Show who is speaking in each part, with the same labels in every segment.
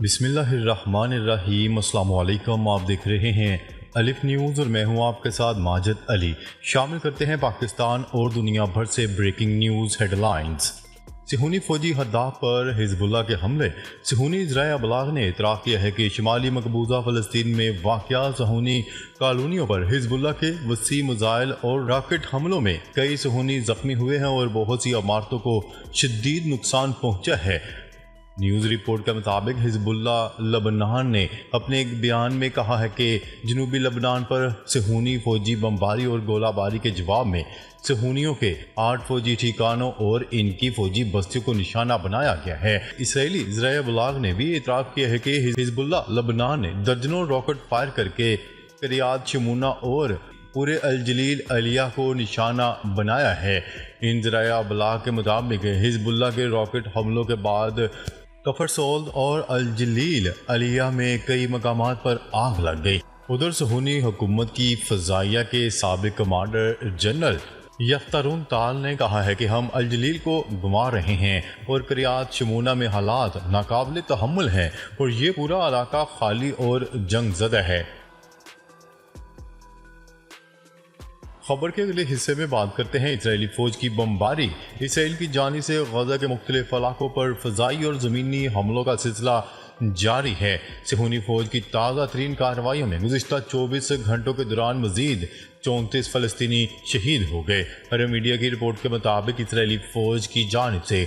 Speaker 1: بسم اللہ الرحمن الرحیم۔ السلام علیکم، آپ دیکھ رہے ہیں الف نیوز اور میں ہوں آپ کے ساتھ ماجد علی۔ شامل کرتے ہیں پاکستان اور دنیا بھر سے بریکنگ نیوز ہیڈ لائنز۔ صہیونی فوجی اہداف پر حزب اللہ کے حملے۔ صہیونی ذرائع ابلاغ نے اعتراف کیا ہے کہ شمالی مقبوضہ فلسطین میں واقع صہیونی کالونیوں پر حزب اللہ کے وسیع میزائل اور راکٹ حملوں میں کئی صہیونی زخمی ہوئے ہیں اور بہت سی عمارتوں کو شدید نقصان پہنچا ہے۔ نیوز رپورٹ کے مطابق حزب اللہ لبنان نے اپنے ایک بیان میں کہا ہے کہ جنوبی لبنان پر صہیونی فوجی بمباری اور گولہ باری کے جواب میں صہیونیوں کے 8 فوجی ٹھکانوں اور ان کی فوجی بستیوں کو نشانہ بنایا گیا ہے۔ اسرائیلی ذرائع ابلاغ نے بھی اعتراف کیا ہے کہ حزب اللہ لبنان نے درجنوں راکٹ فائر کر کے قریات شمونہ اور پورے الجلیل علیہ کو نشانہ بنایا ہے۔ ان ذرائع ابلاغ کے مطابق حزب اللہ کے راکٹ حملوں کے بعد کفر سولد اور الجلیل علیہ میں کئی مقامات پر آگ لگ گئی۔ ادھر صہیونی حکومت کی فضائیہ کے سابق کمانڈر جنرل یفترون تال نے کہا ہے کہ ہم الجلیل کو گنوا رہے ہیں اور قریات شمونہ میں حالات ناقابل تحمل ہیں اور یہ پورا علاقہ خالی اور جنگ زدہ ہے۔ خبر کے اگلے حصے میں بات کرتے ہیں اسرائیلی فوج کی بمباری۔ اسرائیل کی جانب سے غزہ کے مختلف علاقوں پر فضائی اور زمینی حملوں کا سلسلہ جاری ہے۔ صہیونی فوج کی تازہ ترین کارروائیوں میں گزشتہ 24 گھنٹوں کے دوران مزید 34 فلسطینی شہید ہو گئے۔ عرب میڈیا کی رپورٹ کے مطابق اسرائیلی فوج کی جانب سے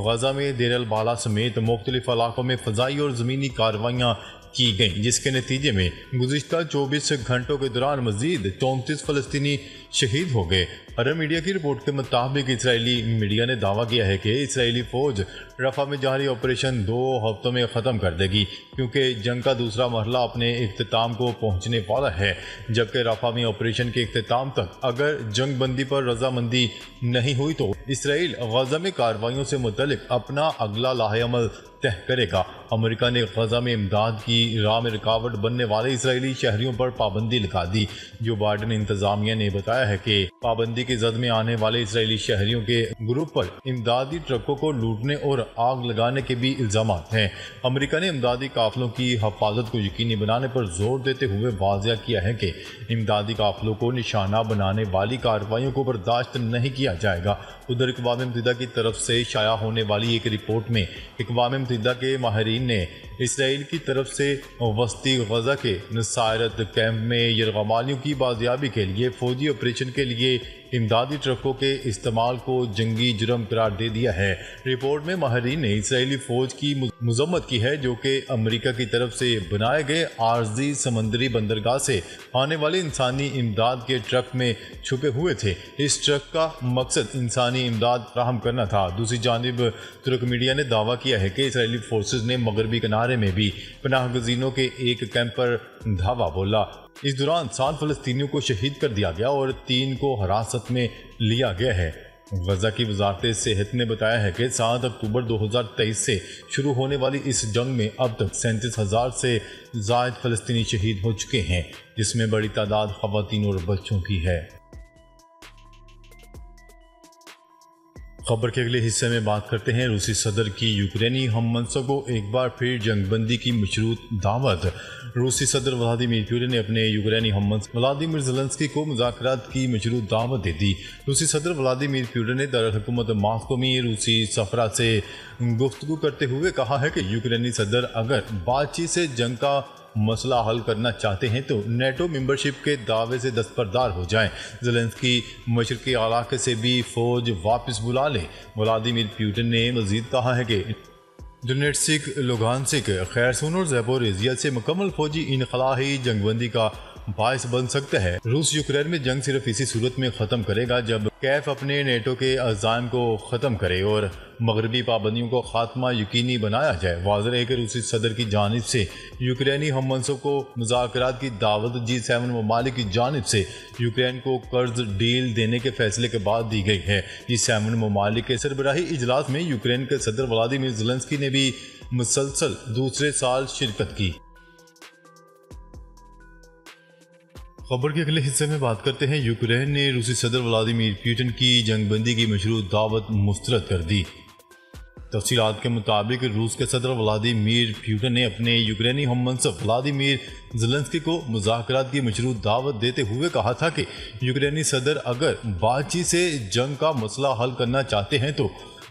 Speaker 1: غزہ میں دیر البالہ سمیت مختلف علاقوں میں فضائی اور زمینی کارروائیاں کی گئیں، جس کے نتیجے میں گزشتہ 24 گھنٹوں کے دوران مزید 34 فلسطینی شہید ہو گئے۔ عرب میڈیا کی رپورٹ کے مطابق اسرائیلی میڈیا نے دعویٰ کیا ہے کہ اسرائیلی فوج رفح میں جاری آپریشن 2 ہفتوں میں ختم کر دے گی، کیونکہ جنگ کا دوسرا مرحلہ اپنے اختتام کو پہنچنے والا ہے، جبکہ رفح میں آپریشن کے اختتام تک اگر جنگ بندی پر رضامندی نہیں ہوئی تو اسرائیل غزہ میں کارروائیوں سے متعلق اپنا اگلا لاحِ عمل طے کرے گا۔ امریکہ نے غزہ میں امداد کی راہ میں رکاوٹ بننے والے اسرائیلی شہریوں پر پابندی لگا دی۔ جو بائیڈن انتظامیہ نے بتایا ہے کہ پابندی کی زد میں آنے والے اسرائیلی شہریوں کے گروپ پر امدادی ٹرکوں کو لوٹنے اور آگ لگانے کے بھی الزامات ہیں۔ امریکہ نے امدادی قافلوں کی حفاظت کو یقینی بنانے پر زور دیتے ہوئے واضح کیا ہے کہ امدادی قافلوں کو نشانہ بنانے والی کارروائیوں کو برداشت نہیں کیا جائے گا۔ ادھر اقوام متحدہ کی طرف سے شائع ہونے والی ایک رپورٹ میں اقوام متحدہ کے ماہرین نے اسرائیل کی طرف سے وسطی غزہ کے نصیرت کیمپ میں یرغمالیوں کی بازیابی کے لیے فوجی آپریشن کے لیے امدادی ٹرکوں کے استعمال کو جنگی جرم قرار دے دیا ہے۔ رپورٹ میں ماہرین نے اسرائیلی فوج کی مذمت کی ہے، جو کہ امریکہ کی طرف سے بنائے گئے عارضی سمندری بندرگاہ سے آنے والے انسانی امداد کے ٹرک میں چھپے ہوئے تھے۔ اس ٹرک کا مقصد انسانی امداد فراہم کرنا تھا۔ دوسری جانب ترک میڈیا نے دعویٰ کیا ہے کہ اسرائیلی فورسز نے مغربی کنارے میں بھی پناہ گزینوں کے ایک کیمپ پر دھاوا بولا۔ اس دوران 7 فلسطینیوں کو شہید کر دیا گیا اور 3 کو حراست میں لیا گیا ہے۔ غزہ کی وزارت صحت نے بتایا ہے کہ 7 اکتوبر 2023 سے شروع ہونے والی اس جنگ میں اب تک 37,000 سے زائد فلسطینی شہید ہو چکے ہیں، جس میں بڑی تعداد خواتین اور بچوں کی ہے۔ خبر کے اگلے حصے میں بات کرتے ہیں روسی صدر کی یوکرینی ہم منصبوں کو ایک بار پھر جنگ بندی کی مشروط دعوت۔ روسی صدر ولادیمیر پوٹن نے اپنے یوکرینی ہم منصب ولادیمیر زیلنسکی کو مذاکرات کی مشروط دعوت دے دی۔ روسی صدر ولادیمیر پوٹن نے دارالحکومت ماسکو میں روسی سفراء سے گفتگو کرتے ہوئے کہا ہے کہ یوکرینی صدر اگر بات چیت سے جنگ کا مسئلہ حل کرنا چاہتے ہیں تو نیٹو ممبرشپ کے دعوے سے دستبردار ہو جائیں۔ زیلنسکی مشرقی علاقے سے بھی فوج واپس بلا لے۔ ولادیمیر پوٹن نے مزید کہا ہے کہ ڈونیٹسک، لوگانسک، خیرسون اور زیپوریزیا سے مکمل فوجی انخلا ہی جنگ بندی کا باعث بن سکتا ہے۔ روس یوکرین میں جنگ صرف اسی صورت میں ختم کرے گا جب کیف اپنے نیٹو کے عزائم کو ختم کرے اور مغربی پابندیوں کو خاتمہ یقینی بنایا جائے۔ واضح ہے کہ روسی صدر کی جانب سے یوکرینی ہم منصب کو مذاکرات کی دعوت G7 ممالک کی جانب سے یوکرین کو قرض ڈیل دینے کے فیصلے کے بعد دی گئی ہے۔ G7 ممالک کے سربراہی اجلاس میں یوکرین کے صدر ولادیمیر زیلنسکی نے بھی مسلسل دوسرے سال شرکت کی۔ خبر کے اگلے حصے میں بات کرتے ہیں یوکرین نے روسی صدر ولادیمیر پوٹن کی جنگ بندی کی مشروط دعوت مسترد کر دی۔ تفصیلات کے مطابق روس کے صدر ولادیمیر پوٹن نے اپنے یوکرینی ہم منصب ولادیمیر زیلنسکی کو مذاکرات کی مشروط دعوت دیتے ہوئے کہا تھا کہ یوکرینی صدر اگر بات چیت سے جنگ کا مسئلہ حل کرنا چاہتے ہیں تو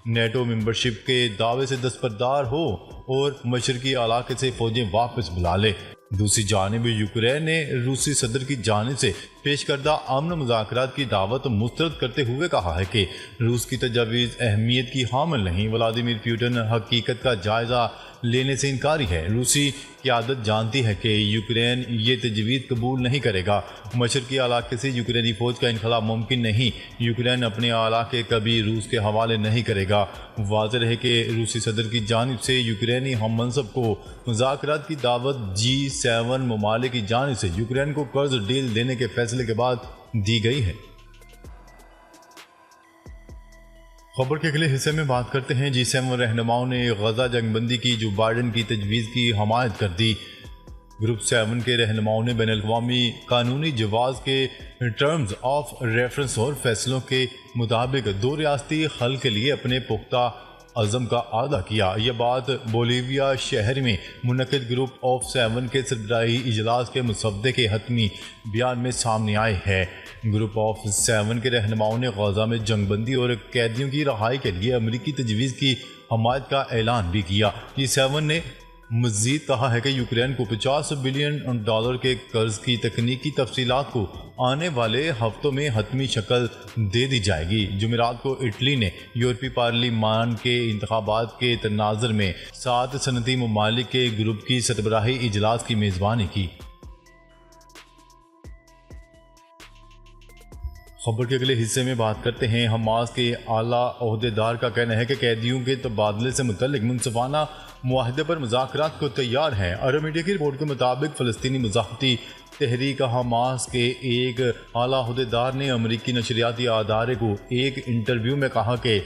Speaker 1: نیٹو ممبرشپ کے دعوے سے دستبردار ہو اور مشرقی علاقے سے فوجیں واپس بلا لے۔ دوسری جانب یوکرین نے روسی صدر کی جانب سے پیش کردہ امن مذاکرات کی دعوت مسترد کرتے ہوئے کہا ہے کہ روس کی تجاویز اہمیت کی حامل نہیں۔ ولادیمیر پوٹن حقیقت کا جائزہ لینے سے انکاری ہے۔ روسی قیادت جانتی ہے کہ یوکرین یہ تجویز قبول نہیں کرے گا۔ مشرقی علاقے سے یوکرینی فوج کا انخلا ممکن نہیں۔ یوکرین اپنے علاقے کبھی روس کے حوالے نہیں کرے گا۔ واضح ہے کہ روسی صدر کی جانب سے یوکرینی ہم منصب کو مذاکرات کی دعوت G7 ممالک کی جانب سے یوکرین کو قرض ڈیل دینے کے فیصلے کے بعد دی گئی ہے۔ خبر کے اگلے حصے میں بات کرتے ہیں G7 رہنماؤں نے غزہ جنگ بندی کی جو بائیڈن کی تجویز کی حمایت کر دی۔ گروپ 7 کے رہنماؤں نے بین الاقوامی قانونی جواز کے ٹرمز آف ریفرنس اور فیصلوں کے مطابق دو ریاستی حل کے لیے اپنے پختہ عزم کا اعادہ کیا۔ یہ بات بولیویا شہر میں منعقد گروپ آف 7 کے سربراہی اجلاس کے مسودے کے حتمی بیان میں سامنے آئے ہے۔ گروپ آف 7 کے رہنماؤں نے غزہ میں جنگ بندی اور قیدیوں کی رہائی کے لیے امریکی تجویز کی حمایت کا اعلان بھی کیا۔ G7 نے مزید کہا ہے کہ یوکرین کو $50 بلین کے قرض کی تکنیکی تفصیلات کو آنے والے ہفتوں میں حتمی شکل دے دی جائے گی۔ جمعرات کو اٹلی نے یورپی پارلیمان کے انتخابات کے تناظر میں 7 صنعتی ممالک کے گروپ کی سربراہی اجلاس کی میزبانی کی۔ خبر کے اگلے حصے میں بات کرتے ہیں حماس کے اعلیٰ عہدیدار کا کہنا ہے کہ قیدیوں کے تبادلے سے متعلق منصفانہ معاہدے پر مذاکرات کو تیار ہیں۔ عرب میڈیا کی رپورٹ کے مطابق فلسطینی مزاحمتی تحریک حماس کے ایک اعلیٰ عہدیدار نے امریکی نشریاتی ادارے کو ایک انٹرویو میں کہا کہ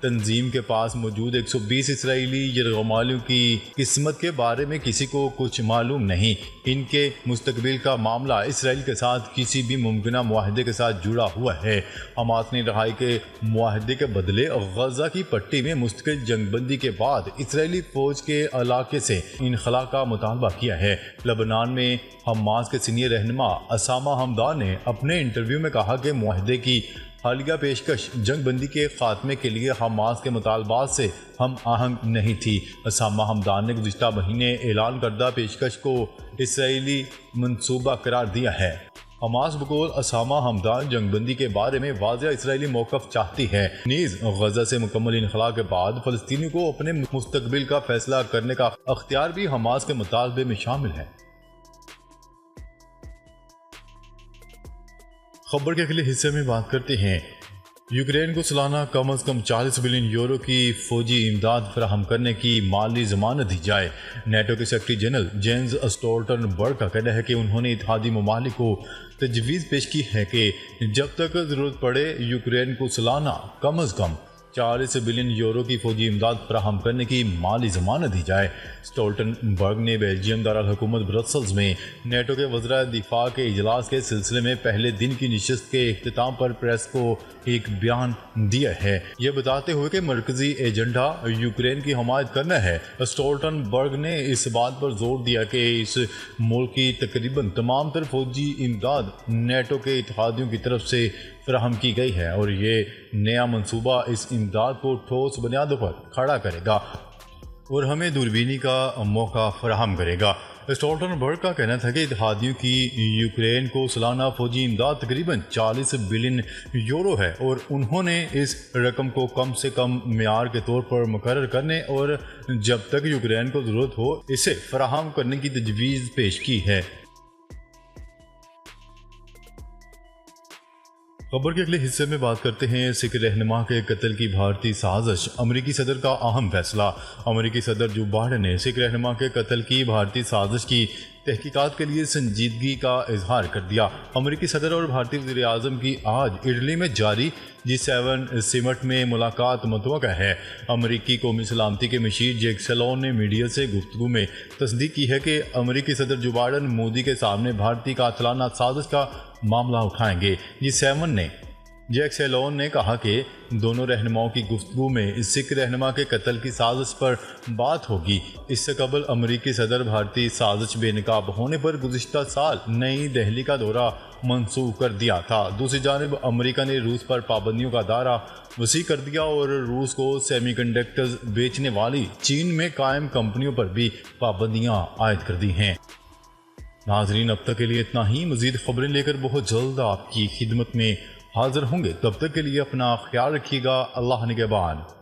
Speaker 1: تنظیم کے پاس موجود 120 اسرائیلی یرغمالیوں کی قسمت کے بارے میں کسی کو کچھ معلوم نہیں۔ ان کے مستقبل کا معاملہ اسرائیل کے ساتھ کسی بھی ممکنہ معاہدے کے ساتھ جڑا ہوا ہے۔ حماس نے رہائی کے معاہدے کے بدلے غزہ کی پٹی میں مستقل جنگ بندی کے بعد اسرائیلی فوج کے علاقے سے انخلا کا مطالبہ کیا ہے۔ لبنان میں حماس کے سینئر رہنما اسامہ حمدان نے اپنے انٹرویو میں کہا کہ معاہدے کی حالیہ پیشکش جنگ بندی کے خاتمے کے لیے حماس کے مطالبات سے ہم آہنگ نہیں تھی۔ اسامہ حمدان نے گزشتہ مہینے اعلان کردہ پیشکش کو اسرائیلی منصوبہ قرار دیا ہے۔ حماس بقول اسامہ حمدان جنگ بندی کے بارے میں واضح اسرائیلی موقف چاہتی ہے، نیز غزہ سے مکمل انخلا کے بعد فلسطینیوں کو اپنے مستقبل کا فیصلہ کرنے کا اختیار بھی حماس کے مطالبے میں شامل ہے۔ خبر کے اگلے حصے میں بات کرتے ہیں یوکرین کو سالانہ کم از کم $40 بلین کی فوجی امداد فراہم کرنے کی مالی ضمانت دی جائے۔ نیٹو کے سیکرٹری جنرل جینز اسٹولٹنبرگ کا کہنا ہے کہ انہوں نے اتحادی ممالک کو تجویز پیش کی ہے کہ جب تک ضرورت پڑے یوکرین کو سالانہ کم از کم $40 بلین کی فوجی امداد فراہم کرنے کی مالی ضمانت دی جائے۔ اسٹولٹنبرگ نے بیلجیم دارالحکومت برسلز میں نیٹو کے وزراء دفاع کے اجلاس کے سلسلے میں پہلے دن کی نشست کے اختتام پر پریس کو ایک بیان دیا ہے، یہ بتاتے ہوئے کہ مرکزی ایجنڈا یوکرین کی حمایت کرنا ہے۔ اسٹولٹنبرگ نے اس بات پر زور دیا کہ اس ملک کی تقریباً تمام تر فوجی امداد نیٹو کے اتحادیوں کی طرف سے فراہم کی گئی ہے اور یہ نیا منصوبہ اس امداد کو ٹھوس بنیادوں پر کھڑا کرے گا اور ہمیں دوربینی کا موقع فراہم کرے گا۔ اسٹولٹنبرگ کا کہنا تھا کہ اتحادیوں کی یوکرین کو سالانہ فوجی امداد تقریباً $40 بلین ہے اور انہوں نے اس رقم کو کم سے کم معیار کے طور پر مقرر کرنے اور جب تک یوکرین کو ضرورت ہو اسے فراہم کرنے کی تجویز پیش کی ہے۔ خبر کے اگلے حصے میں بات کرتے ہیں سکھ رہنما کے قتل کی بھارتی سازش، امریکی صدر کا اہم فیصلہ۔ امریکی صدر جو بائیڈن نے سکھ رہنما کے قتل کی بھارتی سازش کی تحقیقات کے لیے سنجیدگی کا اظہار کر دیا۔ امریکی صدر اور بھارتی وزیر اعظم کی آج اٹلی میں جاری G7 سمٹ میں ملاقات متوقع ہے۔ امریکی قومی سلامتی کے مشیر جیک سیلون نے میڈیا سے گفتگو میں تصدیق کی ہے کہ امریکی صدر جو بائیڈن مودی کے سامنے بھارتی قاتلانہ سازش کا معاملہ اٹھائیں گے۔ G7 نے جیک سیلون نے کہا کہ دونوں رہنماؤں کی گفتگو میں سکھ رہنما کے قتل کی سازش پر بات ہوگی۔ اس سے قبل امریکی صدر بھارتی سازش بے نقاب ہونے پر گزشتہ سال نئی دہلی کا دورہ منسوخ کر دیا تھا۔ دوسری جانب امریکہ نے روس پر پابندیوں کا دائرہ وسیع کر دیا اور روس کو سیمی کنڈکٹرز بیچنے والی چین میں قائم کمپنیوں پر بھی پابندیاں عائد کر دی ہیں۔ ناظرین، اب تک کے لیے اتنا ہی۔ مزید خبریں لے کر بہت جلد آپ کی خدمت میں حاضر ہوں گے۔ تب تک کے لیے اپنا خیال رکھیے گا۔ اللہ نگہبان۔